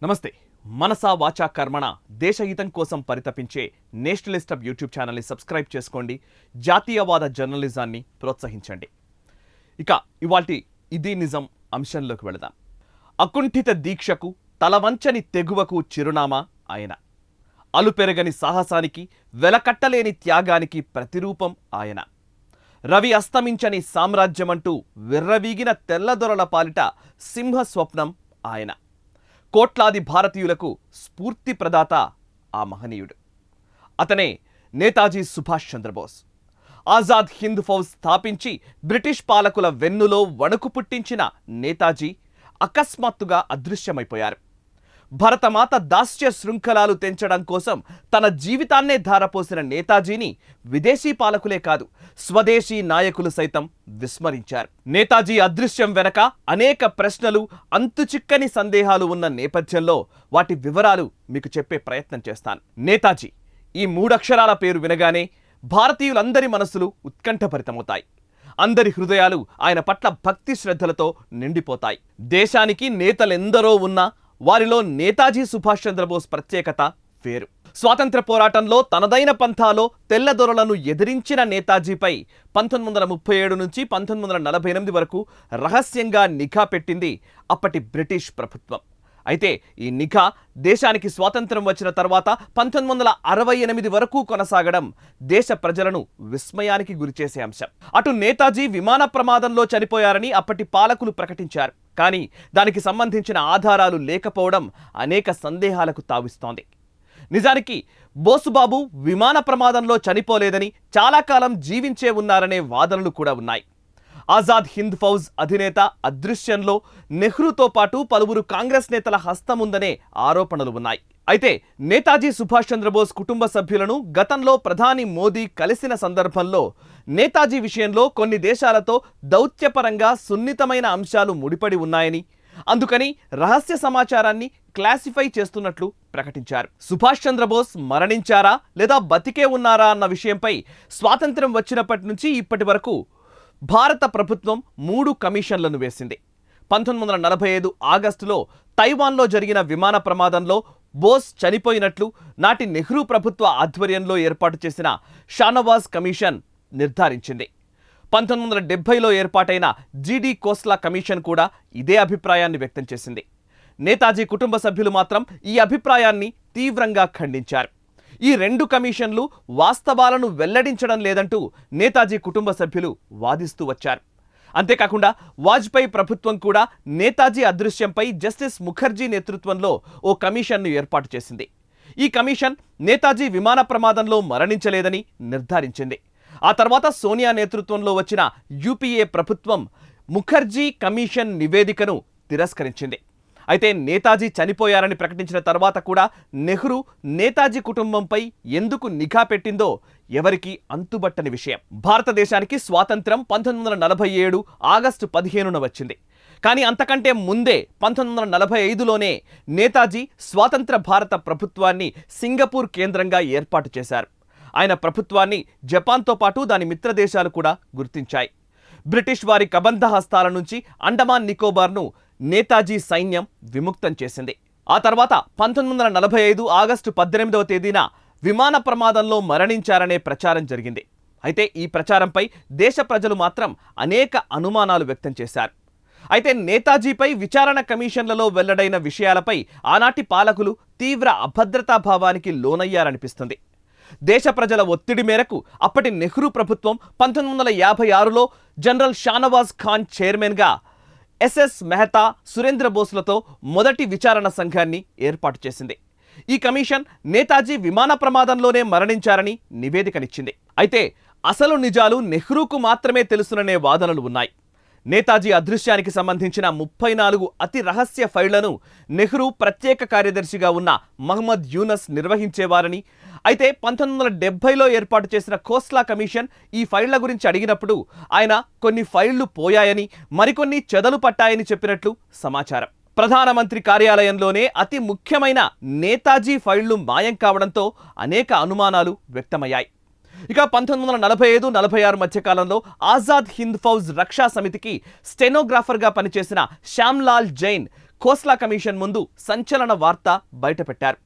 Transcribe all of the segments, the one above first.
నమస్తే. మనసా వాచా కర్మణ దేశహితం కోసం పరితపించే నేషనలిస్ట్ హబ్ యూట్యూబ్ ఛానల్ని సబ్స్క్రైబ్ చేసుకోండి. జాతీయవాద జర్నలిజాన్ని ప్రోత్సహించండి. ఇక ఇవాల్టి ఇది నిజం అంశంలోకి వెళదాం. అకుంఠిత దీక్షకు తలవంచని తెగువకు చిరునామా ఆయన. అలుపెరగని సాహసానికి వెలకట్టలేని త్యాగానికి ప్రతిరూపం ఆయన. రవి అస్తమించని సామ్రాజ్యమంటూ విర్రవీగిన తెల్లదొరల పాలిట సింహ స్వప్నం ఆయన. కోట్లాది భారతీయులకు స్ఫూర్తి ప్రదాత ఆ మహనీయుడు. అతనే నేతాజీ సుభాష్ చంద్రబోస్. ఆజాద్ హింద్ ఫౌజ్ స్థాపించి బ్రిటిష్ పాలకుల వెన్నులో వణుకు పుట్టించిన నేతాజీ అకస్మాత్తుగా అదృశ్యమైపోయారు. భరతమాత దాస్య శృంఖలాలు తెంచడం కోసం తన జీవితాన్నే ధారపోసిన నేతాజీని విదేశీ పాలకులే కాదు, స్వదేశీ నాయకులు సైతం విస్మరించారు. నేతాజీ అదృశ్యం వెనక అనేక ప్రశ్నలు, అంతుచిక్కని సందేహాలు ఉన్న నేపథ్యంలో వాటి వివరాలు మీకు చెప్పే ప్రయత్నం చేస్తాను. నేతాజీ ఈ మూడక్షరాల పేరు వినగానే భారతీయులందరి మనసులు ఉత్కంఠభరితమవుతాయి. అందరి హృదయాలు ఆయన పట్ల భక్తి శ్రద్ధలతో నిండిపోతాయి. దేశానికి నేతలెందరో ఉన్నా వారిలో నేతాజీ సుభాష్ చంద్రబోస్ ప్రత్యేకత వేరు. స్వాతంత్ర పోరాటంలో తనదైన పంథాలో తెల్లదొరలను ఎదిరించిన నేతాజీపై 1937 నుంచి 1948 వరకు రహస్యంగా నిఘా పెట్టింది అప్పటి బ్రిటిష్ ప్రభుత్వం. అయితే ఈ నిఘా దేశానికి స్వాతంత్రం వచ్చిన తర్వాత 1968 వరకు కొనసాగడం దేశ ప్రజలను విస్మయానికి గురిచేసే అంశం. అటు నేతాజీ విమాన ప్రమాదంలో చనిపోయారని అప్పటి పాలకులు ప్రకటించారు. కానీ దానికి సంబంధించిన ఆధారాలు లేకపోవడం అనేక సందేహాలకు తావిస్తోంది. నిజానికి బోసుబాబు విమాన ప్రమాదంలో చనిపోలేదని, చాలా కాలం జీవించే ఉన్నారనే వాదనలు కూడా ఉన్నాయి. ఆజాద్ హింద్ ఫౌజ్ అధినేత అదృశ్యంలో నెహ్రూతో పాటు పలువురు కాంగ్రెస్ నేతల హస్తముందనే ఆరోపణలు ఉన్నాయి. అయితే నేతాజీ సుభాష్ చంద్రబోస్ కుటుంబ సభ్యులను గతంలో ప్రధాని మోదీ కలిసిన సందర్భంలో నేతాజీ విషయంలో కొన్ని దేశాలతో దౌత్యపరంగా సున్నితమైన అంశాలు ముడిపడి ఉన్నాయని, అందుకని రహస్య సమాచారాన్ని క్లాసిఫై చేస్తున్నట్లు ప్రకటించారు. సుభాష్ చంద్రబోస్ మరణించారా లేదా బతికే ఉన్నారా అన్న విషయంపై స్వాతంత్ర్యం వచ్చినప్పటి నుంచి ఇప్పటి వరకు భారత ప్రభుత్వం 3 కమిషన్లను వేసింది. 1945 ఆగస్టులో తైవాన్లో జరిగిన విమాన ప్రమాదంలో బోస్ చనిపోయినట్లు నాటి నెహ్రూ ప్రభుత్వ ఆధ్వర్యంలో ఏర్పాటు చేసిన షానవాజ్ కమిషన్ నిర్ధారించింది. 1970లో ఏర్పాటైన జీడీ కోస్లా కమిషన్ కూడా ఇదే అభిప్రాయాన్ని వ్యక్తం చేసింది. నేతాజీ కుటుంబ సభ్యులు మాత్రం ఈ అభిప్రాయాన్ని తీవ్రంగా ఖండించారు. ఈ 2 కమిషన్లు వాస్తవాలను వెల్లడించడం లేదంటూ నేతాజీ కుటుంబ సభ్యులు వాదిస్తూ వచ్చారు. అంతేకాకుండా వాజ్పేయి ప్రభుత్వం కూడా నేతాజీ అదృశ్యంపై జస్టిస్ ముఖర్జీ నేతృత్వంలో ఓ కమిషన్ను ఏర్పాటు చేసింది. ఈ కమిషన్ నేతాజీ విమాన ప్రమాదంలో మరణించలేదని నిర్ధారించింది. ఆ తర్వాత సోనియా నేతృత్వంలో వచ్చిన యూపీఏ ప్రభుత్వం ముఖర్జీ కమిషన్ నివేదికను తిరస్కరించింది. అయితే నేతాజీ చనిపోయారని ప్రకటించిన తర్వాత కూడా నెహ్రూ నేతాజీ కుటుంబంపై ఎందుకు నిఘా పెట్టిందో ఎవరికీ అంతుబట్టని విషయం. భారతదేశానికి స్వాతంత్రం 1947 ఆగస్టు 15న వచ్చింది. కానీ అంతకంటే ముందే 1945లోనే నేతాజీ స్వాతంత్ర భారత ప్రభుత్వాన్ని సింగపూర్ కేంద్రంగా ఏర్పాటు చేశారు. ఆయన ప్రభుత్వాన్ని జపాన్తో పాటు దాని మిత్ర దేశాలు కూడా గుర్తించాయి. బ్రిటిష్ వారి కబంధ హస్తాల నుంచి అండమాన్ నికోబార్ను నేతాజీ సైన్యం విముక్తం చేసింది. ఆ తర్వాత 1945 ఆగస్టు 18వ తేదీన విమాన ప్రమాదంలో మరణించారనే ప్రచారం జరిగింది. అయితే ఈ ప్రచారంపై దేశ ప్రజలు మాత్రం అనేక అనుమానాలు వ్యక్తం చేశారు. అయితే నేతాజీపై విచారణ కమిషన్లలో వెల్లడైన విషయాలపై ఆనాటి పాలకులు తీవ్ర అభద్రతా భావానికి లోనయ్యారనిపిస్తుంది. దేశ ప్రజల ఒత్తిడి మేరకు అప్పటి నెహ్రూ ప్రభుత్వం 1956లో జనరల్ షానవాజ్ ఖాన్ చైర్మన్గా ఎస్ఎస్ మెహతా, సురేంద్ర బోస్లతో మొదటి విచారణ సంఘాన్ని ఏర్పాటు చేసింది. ఈ కమిషన్ నేతాజీ విమాన ప్రమాదంలోనే మరణించారని నివేదికనిచ్చింది. అయితే అసలు నిజాలు నెహ్రూకు మాత్రమే తెలుసుననే వాదనలు ఉన్నాయి. నేతాజీ అదృశ్యానికి సంబంధించిన 34 అతి రహస్య ఫైళ్లను నెహ్రూ ప్రత్యేక కార్యదర్శిగా ఉన్న మహమ్మద్ యూనస్ నిర్వహించేవారని, అయితే 1970లో ఏర్పాటు చేసిన ఖోస్లా కమిషన్ ఈ ఫైళ్ల గురించి అడిగినప్పుడు ఆయన కొన్ని ఫైళ్లు పోయాయని, మరికొన్ని చెదలు పట్టాయని చెప్పినట్లు సమాచారం. ప్రధానమంత్రి కార్యాలయంలోనే అతి ముఖ్యమైన నేతాజీ ఫైళ్లు మాయం కావడంతో అనేక అనుమానాలు వ్యక్తమయ్యాయి. ఇక 1945-46 మధ్యకాలంలో ఆజాద్ హింద్ ఫౌజ్ రక్షా సమితికి స్టెనోగ్రాఫర్గా పనిచేసిన శ్యామ్లాల్ జైన్ ఖోస్లా కమిషన్ ముందు సంచలన వార్త బయటపెట్టారు.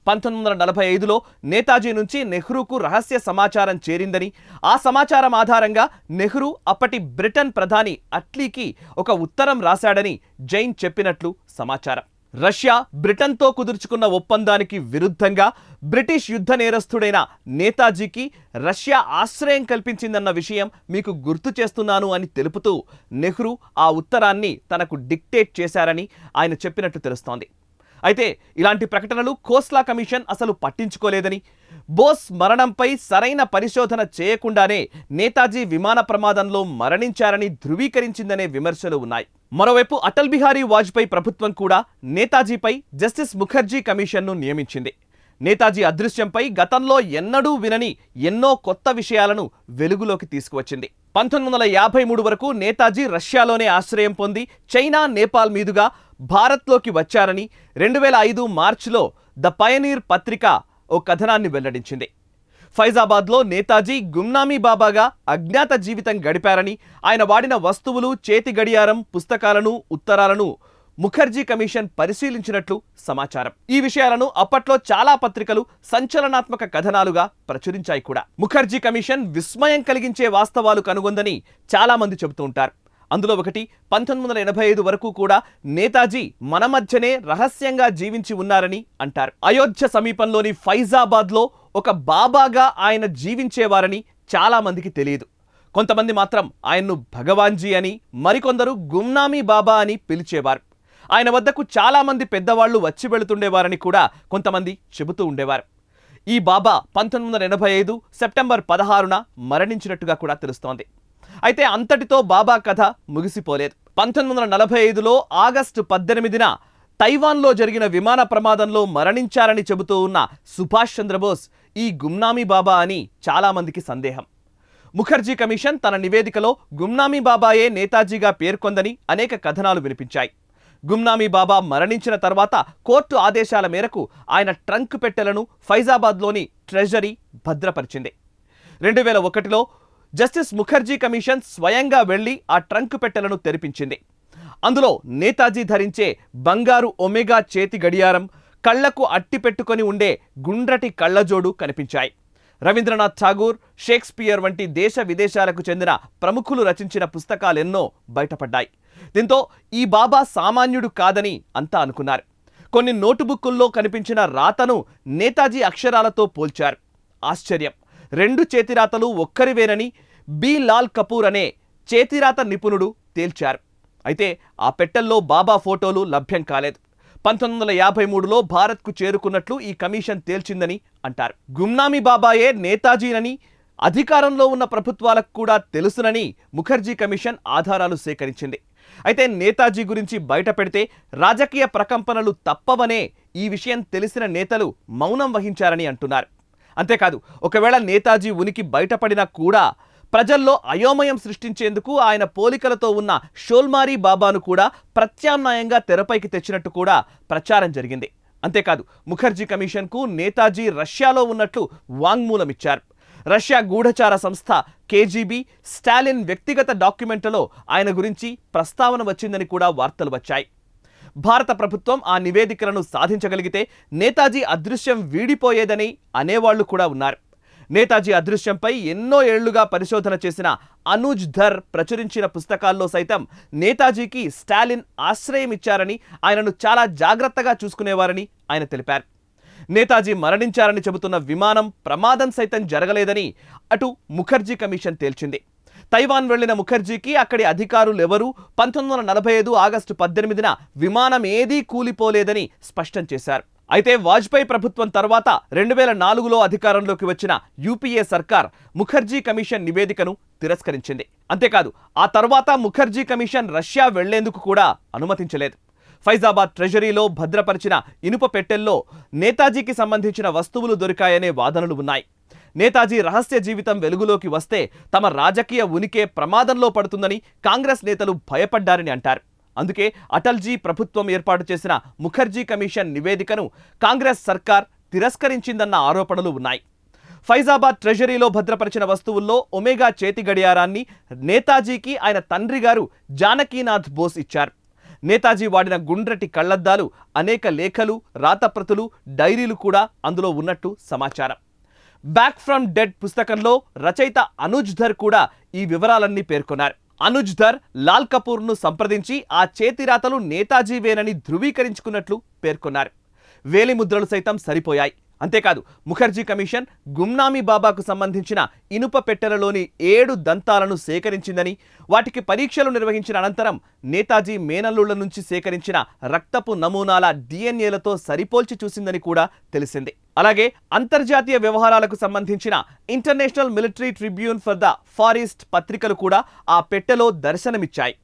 1945లో నేతాజీ నుంచి నెహ్రూకు రహస్య సమాచారం చేరిందని, ఆ సమాచారం ఆధారంగా నెహ్రూ అప్పటి బ్రిటన్ ప్రధాని అట్లీకి ఒక ఉత్తరం రాశాడని జైన్ చెప్పినట్లు సమాచారం. రష్యా బ్రిటన్తో కుదుర్చుకున్న ఒప్పందానికి విరుద్ధంగా బ్రిటిష్ యుద్ధ నేరస్తుడైన నేతాజీకి రష్యా ఆశ్రయం కల్పించిందన్న విషయం మీకు గుర్తు చేస్తున్నాను అని తెలుపుతూ నెహ్రూ ఆ ఉత్తరాన్ని తనకు డిక్టేట్ చేశారని ఆయన చెప్పినట్లు తెలుస్తోంది. అయితే ఇలాంటి ప్రకటనలు ఖోస్లా కమిషన్ అసలు పట్టించుకోలేదని, బోస్ మరణంపై సరైన పరిశోధన చేయకుండానే నేతాజీ విమాన ప్రమాదంలో మరణించారని ధృవీకరించిందనే విమర్శలు ఉన్నాయి. మరోవైపు అటల్ బిహారీ వాజ్పేయి ప్రభుత్వం కూడా నేతాజీపై జస్టిస్ ముఖర్జీ కమిషన్ను నియమించింది. నేతాజీ అదృశ్యంపై గతంలో ఎన్నడూ వినని ఎన్నో కొత్త విషయాలను వెలుగులోకి తీసుకువచ్చింది. 1953 వరకు నేతాజీ రష్యాలోనే ఆశ్రయం పొంది చైనా, నేపాల్ మీదుగా భారత్లోకి వచ్చారని 2005 మార్చిలో ద పయనీర్ పత్రిక ఓ కథనాన్ని వెల్లడించింది. ఫైజాబాద్లో నేతాజీ గుమ్నామీ బాబాగా అజ్ఞాత జీవితం గడిపారని, ఆయన వాడిన వస్తువులు, చేతి గడియారం, పుస్తకాలను, ఉత్తరాలను ముఖర్జీ కమిషన్ పరిశీలించినట్లు సమాచారం. ఈ విషయాలను అప్పట్లో చాలా పత్రికలు సంచలనాత్మక కథనాలుగా ప్రచురించాయి కూడా. ముఖర్జీ కమిషన్ విస్మయం కలిగించే వాస్తవాలు కనుగొందని చాలా మంది చెబుతూ ఉంటారు. అందులో ఒకటి, 1985 వరకు కూడా నేతాజీ మన మధ్యనే రహస్యంగా జీవించి ఉన్నారని అంటారు. అయోధ్య సమీపంలోని ఫైజాబాద్లో ఒక బాబాగా ఆయన జీవించేవారని చాలా మందికి తెలియదు. కొంతమంది మాత్రం ఆయన్ను భగవాన్జీ అని, మరికొందరు గుమ్నామీ బాబా అని పిలిచేవారు. ఆయన వద్దకు చాలా మంది పెద్దవాళ్లు వచ్చి వెళుతుండేవారని కూడా కొంతమంది చెబుతూ ఉండేవారు. ఈ బాబా 1985 సెప్టెంబర్ 16న మరణించినట్టుగా కూడా తెలుస్తోంది. అయితే అంతటితో బాబా కథ ముగిసిపోలేదు. 1945లో ఆగస్టు 18న తైవాన్లో జరిగిన విమాన ప్రమాదంలో మరణించారని చెబుతూ ఉన్న సుభాష్ చంద్రబోస్ ఈ గుమ్నామీ బాబా అని చాలా మందికి సందేహం. ముఖర్జీ కమిషన్ తన నివేదికలో గుమ్నామీ బాబాయే నేతాజీగా పేర్కొందని అనేక కథనాలు వినిపించాయి. గుమ్నామీ బాబా మరణించిన తర్వాత కోర్టు ఆదేశాల మేరకు ఆయన ట్రంక్ పెట్టెలను ఫైజాబాద్లోని ట్రెజరీ భద్రపరిచింది. 2001లో జస్టిస్ ముఖర్జీ కమిషన్ స్వయంగా వెళ్లి ఆ ట్రంక్ పెట్టెలను తెరిపించింది. అందులో నేతాజీ ధరించే బంగారు ఒమేగా చేతి గడియారం, కళ్లకు అట్టి పెట్టుకొని ఉండే గుండ్రటి కళ్లజోడు కనిపించాయి. రవీంద్రనాథ్ ఠాగూర్, షేక్స్పియర్ వంటి దేశ విదేశాలకు చెందిన ప్రముఖులు రచించిన పుస్తకాలెన్నో బయటపడ్డాయి. దీంతో ఈ బాబా సామాన్యుడు కాదని అంతా అనుకున్నారు. కొన్ని నోటుబుక్కుల్లో కనిపించిన రాతను నేతాజీ అక్షరాలతో పోల్చారు. ఆశ్చర్యం, 2 చేతిరాతలు ఒక్కరివేనని బి లాల్ కపూర్ అనే చేతిరాత నిపుణుడు తేల్చారు. అయితే ఆ పెట్టెల్లో బాబా ఫోటోలు లభ్యం కాలేదు. 1953లో భారత్కు చేరుకున్నట్లు ఈ కమిషన్ తేల్చిందని అంటారు. గుమ్నామీ బాబాయే నేతాజీనని అధికారంలో ఉన్న ప్రభుత్వాలకు కూడా తెలుసునని ముఖర్జీ కమిషన్ ఆధారాలు సేకరించింది. అయితే నేతాజీ గురించి బయట పెడితే రాజకీయ ప్రకంపనలు తప్పవనే ఈ విషయం తెలిసిన నేతలు మౌనం వహించారని అంటున్నారు. అంతేకాదు, ఒకవేళ నేతాజీ ఉనికి బయటపడినా కూడా ప్రజల్లో అయోమయం సృష్టించేందుకు ఆయన పోలికలతో ఉన్న షోల్మారీ బాబాను కూడా ప్రత్యామ్నాయంగా తెరపైకి తెచ్చినట్టు కూడా ప్రచారం జరిగింది. అంతేకాదు, ముఖర్జీ కమిషన్కు నేతాజీ రష్యాలో ఉన్నట్లు వాంగ్మూలం ఇచ్చారు. రష్యా గూఢచార సంస్థ కేజీబీ స్టాలిన్ వ్యక్తిగత డాక్యుమెంట్లలో ఆయన గురించి ప్రస్తావన వచ్చిందని కూడా వార్తలు వచ్చాయి. భారత ప్రభుత్వం ఆ నివేదికలను సాధించగలిగితే నేతాజీ అదృశ్యం వీడిపోయేదని అనేవాళ్లు కూడా ఉన్నారు. నేతాజీ అదృశ్యంపై ఎన్నో ఏళ్లుగా పరిశోధన చేసిన అనుజ్ ధర్ ప్రచురించిన పుస్తకాల్లో సైతం నేతాజీకి స్టాలిన్ ఆశ్రయం ఇచ్చారని, ఆయనను చాలా జాగ్రత్తగా చూసుకునేవారని ఆయన తెలిపారు. నేతాజీ మరణించారని చెబుతున్న విమానం ప్రమాదం సైతం జరగలేదని అటు ముఖర్జీ కమిషన్ తేల్చింది. తైవాన్ వెళ్లిన ముఖర్జీకి అక్కడి అధికారులెవరూ 1945 ఆగస్టు 18న విమానం ఏదీ కూలిపోలేదని స్పష్టం చేశారు. అయితే వాజ్పేయి ప్రభుత్వం తర్వాత 2004లో అధికారంలోకి వచ్చిన యూపీఏ సర్కార్ ముఖర్జీ కమిషన్ నివేదికను తిరస్కరించింది. అంతేకాదు, ఆ తర్వాత ముఖర్జీ కమిషన్ రష్యా వెళ్లేందుకు కూడా అనుమతించలేదు. ఫైజాబాద్ ట్రెజరీలో భద్రపరిచిన ఇనుప పెట్టెల్లో నేతాజీకి సంబంధించిన వస్తువులు దొరికాయనే వాదనలు ఉన్నాయి. నేతాజీ రహస్య జీవితం వెలుగులోకి వస్తే తమ రాజకీయ ఉనికే ప్రమాదంలో పడుతుందని కాంగ్రెస్ నేతలు భయపడ్డారని అంటారు. అందుకే అటల్జీ ప్రభుత్వం ఏర్పాటు చేసిన ముఖర్జీ కమిషన్ నివేదికను కాంగ్రెస్ సర్కార్ తిరస్కరించిందన్న ఆరోపణలు ఉన్నాయి. ఫైజాబాద్ ట్రెజరీలో భద్రపరిచిన వస్తువుల్లో ఒమేగా చేతి గడియారాన్ని నేతాజీకి ఆయన తండ్రి గారు జానకీనాథ్ బోస్ ఇచ్చారు. నేతాజీ వాడిన గుండ్రటి కళ్లద్దాలు, అనేక లేఖలు, రాతప్రతులు, డైరీలు కూడా అందులో ఉన్నట్టు సమాచారం. బ్యాక్ ఫ్రమ్ డెడ్ పుస్తకంలో రచయిత అనుజ్ ధర్ కూడా ఈ వివరాలన్నీ పేర్కొన్నారు. అనుజ్ ధర్ లాల్ కపూర్ను సంప్రదించి ఆ చేతిరాతలు నేతాజీవేనని ధృవీకరించుకున్నట్లు పేర్కొన్నారు. వేలిముద్రలు సైతం సరిపోయాయి. అంతేకాదు, ముఖర్జీ కమిషన్ గుమ్నామీ బాబాకు సంబంధించిన ఇనుప పెట్టెలలోని 7 దంతాలను సేకరించిందని, వాటికి పరీక్షలు నిర్వహించిన అనంతరం నేతాజీ మేనల్లుళ్ల నుంచి సేకరించిన రక్తపు నమూనాల డిఎన్ఏలతో సరిపోల్చి చూసిందని కూడా తెలిసింది. అలాగే అంతర్జాతీయ వ్యవహారాలకు సంబంధించిన international military tribunal for the far east పత్రికలు కూడా ఆ పెట్టెలో దర్శనమిచ్చాయి.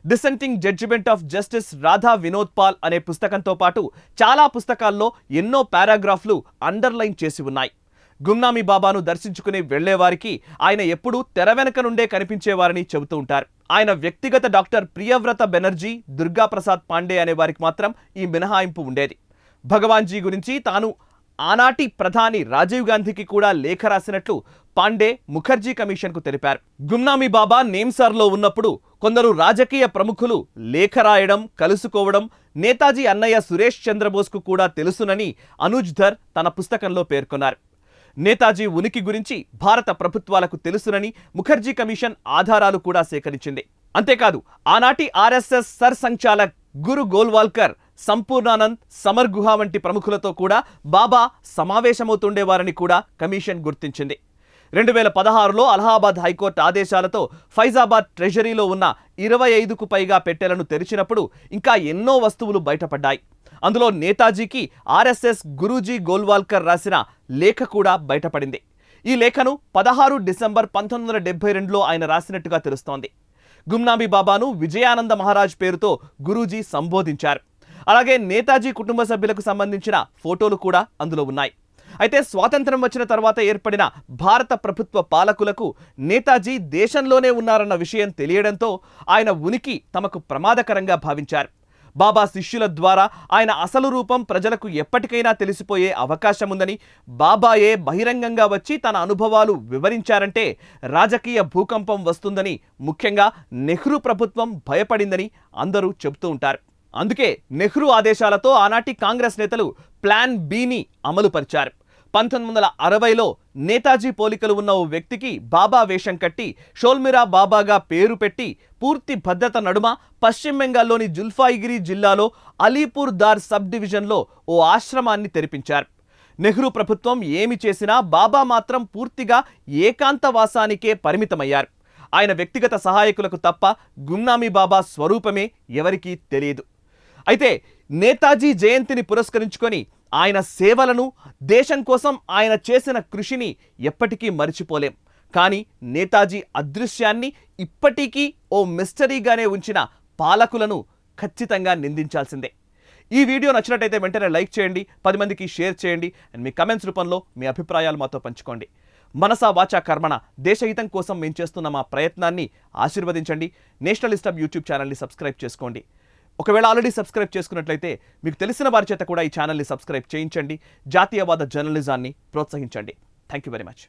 Dissenting judgement of justice Radha Vinod Pal అనే పుస్తకంతో పాటు చాలా పుస్తకాల్లో ఎన్నో పారాగ్రాఫ్లు అండర్లైన్ చేసి ఉన్నాయి. గుమ్నామీ బాబాను దర్శించుకుని వెళ్లేవారికి ఆయన ఎప్పుడూ తెర వెనక నుండే కనిపించేవారని చెబుతూ ఉంటారు. ఆయన వ్యక్తిగత డాక్టర్ ప్రియవ్రత బెనర్జీ, దుర్గాప్రసాద్ పాండే అనే వారికి మాత్రం ఈ మినహాయింపు ఉండేది. భగవాన్జీ గురించి తాను ఆనాటి ప్రధాని రాజీవ్ గాంధీకి కూడా లేఖ రాసినట్లు పాండే ముఖర్జీ కమిషన్కు తెలిపారు. గుమ్నామీ బాబా నేమ్సార్లో ఉన్నప్పుడు కొందరు రాజకీయ ప్రముఖులు లేఖ రాయడం, కలుసుకోవడం నేతాజీ అన్నయ్య సురేష్ చంద్రబోస్కు కూడా తెలుసునని అనుజ్ ధర్ తన పుస్తకంలో పేర్కొన్నారు. నేతాజీ ఉనికి గురించి భారత ప్రభుత్వాలకు తెలుసునని ముఖర్జీ కమిషన్ ఆధారాలు కూడా సేకరించింది. అంతేకాదు, ఆనాటి ఆర్ఎస్ఎస్ సర్ సంచాలక్ గురు గోల్వాల్కర్, సంపూర్ణానంద్, సమర్ గుహ వంటి ప్రముఖులతో కూడా బాబా సమావేశమవుతుండేవారని కూడా కమిషన్ గుర్తించింది. 2016లో అలహాబాద్ హైకోర్టు ఆదేశాలతో ఫైజాబాద్ ట్రెజరీలో ఉన్న 25కు పైగా పెట్టెలను తెరిచినప్పుడు ఇంకా ఎన్నో వస్తువులు బయటపడ్డాయి. అందులో నేతాజీకి ఆర్ఎస్ఎస్ గురూజీ గోల్వాల్కర్ రాసిన లేఖ కూడా బయటపడింది. ఈ లేఖను 16 డిసెంబర్ 1972లో ఆయన రాసినట్టుగా తెలుస్తోంది. గుమ్నామీ బాబాను విజయానంద మహారాజ్ పేరుతో గురూజీ సంబోధించారు. అలాగే నేతాజీ కుటుంబ సభ్యులకు సంబంధించిన ఫోటోలు కూడా అందులో ఉన్నాయి. అయితే స్వాతంత్రం వచ్చిన తర్వాత ఏర్పడిన భారత ప్రభుత్వ పాలకులకు నేతాజీ దేశంలోనే ఉన్నారన్న విషయం తెలియడంతో ఆయన ఉనికి తమకు ప్రమాదకరంగా భావించారు. బాబా శిష్యుల ద్వారా ఆయన అసలు రూపం ప్రజలకు ఎప్పటికైనా తెలిసిపోయే అవకాశం ఉందని, బాబాయే బహిరంగంగా వచ్చి తన అనుభవాలు వివరించారంటే రాజకీయ భూకంపం వస్తుందని ముఖ్యంగా నెహ్రూ ప్రభుత్వం భయపడిందని అందరూ చెబుతూ ఉంటారు. అందుకే నెహ్రూ ఆదేశాలతో ఆనాటి కాంగ్రెస్ నేతలు ప్లాన్ బిని అమలుపరిచారు. 1960లో నేతాజీ పోలికలు ఉన్న ఓ వ్యక్తికి బాబా వేషం కట్టి షోల్మిరా బాబాగా పేరు పెట్టి పూర్తి భద్రత నడుమ పశ్చిమ బెంగాల్లోని జుల్ఫాయిగిరి జిల్లాలో అలీపూర్ దార్ సబ్ డివిజన్లో ఓ ఆశ్రమాన్ని తెరిపించారు. నెహ్రూ ప్రభుత్వం ఏమి చేసినా బాబా మాత్రం పూర్తిగా ఏకాంతవాసానికే పరిమితమయ్యారు. ఆయన వ్యక్తిగత సహాయకులకు తప్ప గుమ్నామీ బాబా స్వరూపమే ఎవరికీ తెలియదు. అయితే నేతాజీ జయంతిని పురస్కరించుకొని ఆయన సేవలను, దేశం కోసం ఆయన చేసిన కృషిని ఎప్పటికీ మరిచిపోలేం. కానీ నేతాజీ అదృశ్యాన్ని ఇప్పటికీ ఓ మిస్టరీగానే ఉంచిన పాలకులను ఖచ్చితంగా నిందించాల్సిందే. ఈ వీడియో నచ్చినట్టయితే వెంటనే లైక్ చేయండి, 10 మందికి షేర్ చేయండి. అండ్ మీ కమెంట్స్ రూపంలో మీ అభిప్రాయాలు మాతో పంచుకోండి. మనసా వాచా కర్మణ దేశహితం కోసం మేము చేస్తున్న మా ప్రయత్నాన్ని ఆశీర్వదించండి. నేషనలిస్ట్ హబ్ యూట్యూబ్ ఛానల్ని సబ్స్క్రైబ్ చేసుకోండి. ఒకవేళ ఆల్రెడీ సబ్స్క్రైబ్ చేసుకున్నట్లయితే మీకు తెలిసిన వారి చేత కూడా ఈ ఛానల్ని సబ్స్క్రైబ్ చేయించండి. జాతీయవాద జర్నలిజాన్ని ప్రోత్సహించండి. Thank you very much.